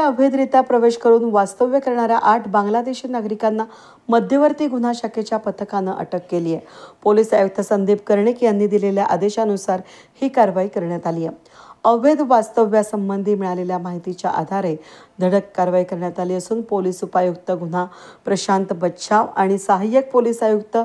अवैधरित्या प्रवेश करून वास्तव्य करणाऱ्या 8 बांगलादेशी नागरिकांना मध्यवर्ती गुन्हा शाखेच्या पथकानं अटक केली आहे। पोलीस आयुक्त संदीप कर्णिक यांनी दिलेल्या आदेशानुसार ही कारवाई करण्यात आली आहे। अवैध वास्तव्यासंबंधी मिळालेल्या माहितीच्या आधारे धडक कारवाई करण्यात आली असून पोलीस उपायुक्त गुन्हा प्रशांत बच्छाव आणि सहाय्यक पोलीस आयुक्त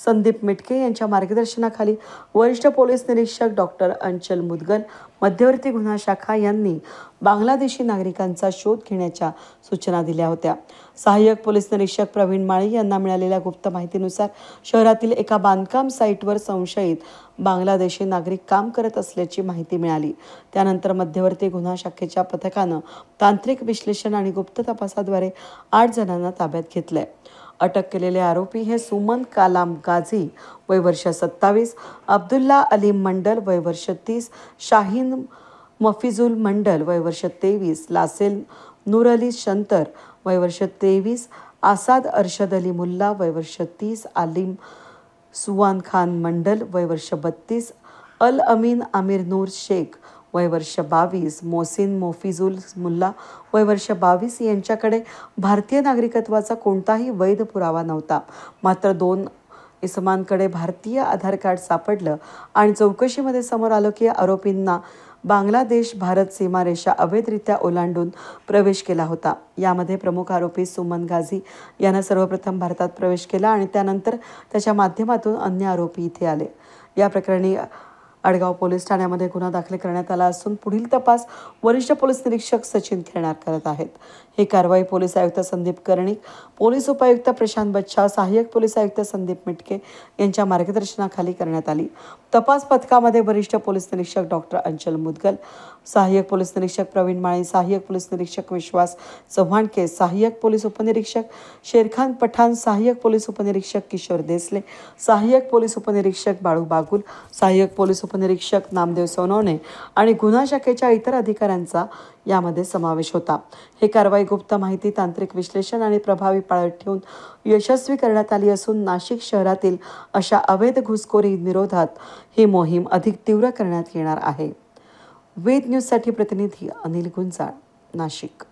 संदीप मिटके यांच्या मार्गदर्शनाखाली वरिष्ठ पोलीस निरीक्षक डॉक्टर अंचल मुदगल, मध्यवर्ती गुन्हा शाखा यांनी बांगलादेशी नागरिकांचा शोध घेण्याच्या सूचना दिल्या होत्या। सहाय्यक पोलीस निरीक्षक प्रवीण माळी यांना मिळालेल्या गुप्त माहितीनुसार शहरातील एका बांधकाम साईटवर संशयित बांगलादेशी नागरिक काम करत असल्याची माहिती मिळाली। त्यानंतर मध्यवर्ती गुन्हा शाखेच्या पथकानं तांत्रिक विश्लेषण आणि गुप्त तपासाद्वारे 8 जणांना ताब्यात घेतलंय। अटक केलेले आरोपी हे सुमन कालाम गाझी वय वर्ष 27, अब्दुल्ला अलीम मंडल वय वर्ष 30, शाहीन मफिजुल मंडल वय वर्ष 23, लासेल नूर अली शंतर वय वर्ष 23, आसाद अरशद अली मुल्ला वय वर्ष 30, आलिम सुवान खान मंडल वय वर्ष 32, अल अमीन आमिर नूर शेख वय वर्ष 22, मोहसिन मोफिजुल मुल्ला वय वर्ष 22 यांच्याकडे भारतीय नागरिकत्वाचा कोणताही वैध पुरावा नव्हता। मात्र 2 इसमांकडे भारतीय आधार कार्ड सापडलं आणि चौकशीमध्ये समोर आलं की आरोपींना बांगलादेश भारत सीमारेषा अवैधरित्या ओलांडून प्रवेश केला होता। यामध्ये प्रमुख आरोपी सुमन गाझी यानं सर्वप्रथम भारतात प्रवेश केला आणि त्यानंतर त्याच्या माध्यमातून अन्य आरोपी इथे आले। या प्रकरणी आडगाव पोलीस ठाण्यामध्ये गुन्हा दाखल करण्यात आला असून पुढील तपास वरिष्ठ पोलीस निरीक्षक सचिन खेरणार करत आहेत। ही कारवाई पोलीस आयुक्त संदीप कर्णिक, पोलीस उपायुक्त प्रशांत बच्छाव, सहाय्यक पोलीस आयुक्त संदीप मिटके यांच्या मार्गदर्शनाखाली करण्यात आली। तपास पथकामध्ये वरिष्ठ पोलीस निरीक्षक डॉक्टर अंचल मुदगल, सहाय्यक पोलीस निरीक्षक प्रवीण माळी, सहाय्यक पोलीस निरीक्षक विश्वास चव्हाणके, सहाय्यक पोलीस उपनिरीक्षक शेरखान पठाण, सहाय्यक पोलीस उपनिरीक्षक किशोर देसले, सहाय्यक पोलीस उपनिरीक्षक बाळू बागुल, सहाय्यक पोलीस उपनिरीक्षक नामदेव सोनवणे आणि गुन्हा शाखेच्या इतर अधिकाऱ्यांचा यामध्ये समावेश होता। ही कारवाई गुप्त माहिती, तांत्रिक विश्लेषण आणि प्रभावी पाळत ठेवून यशस्वी करण्यात आली असून नाशिक शहरातील अशा अवैध घुसखोरी विरोधात ही मोहीम अधिक तीव्र करण्यात येणार आहे। वेद न्यूजसाठी प्रतिनिधी अनिल गुंजाळ, नाशिक।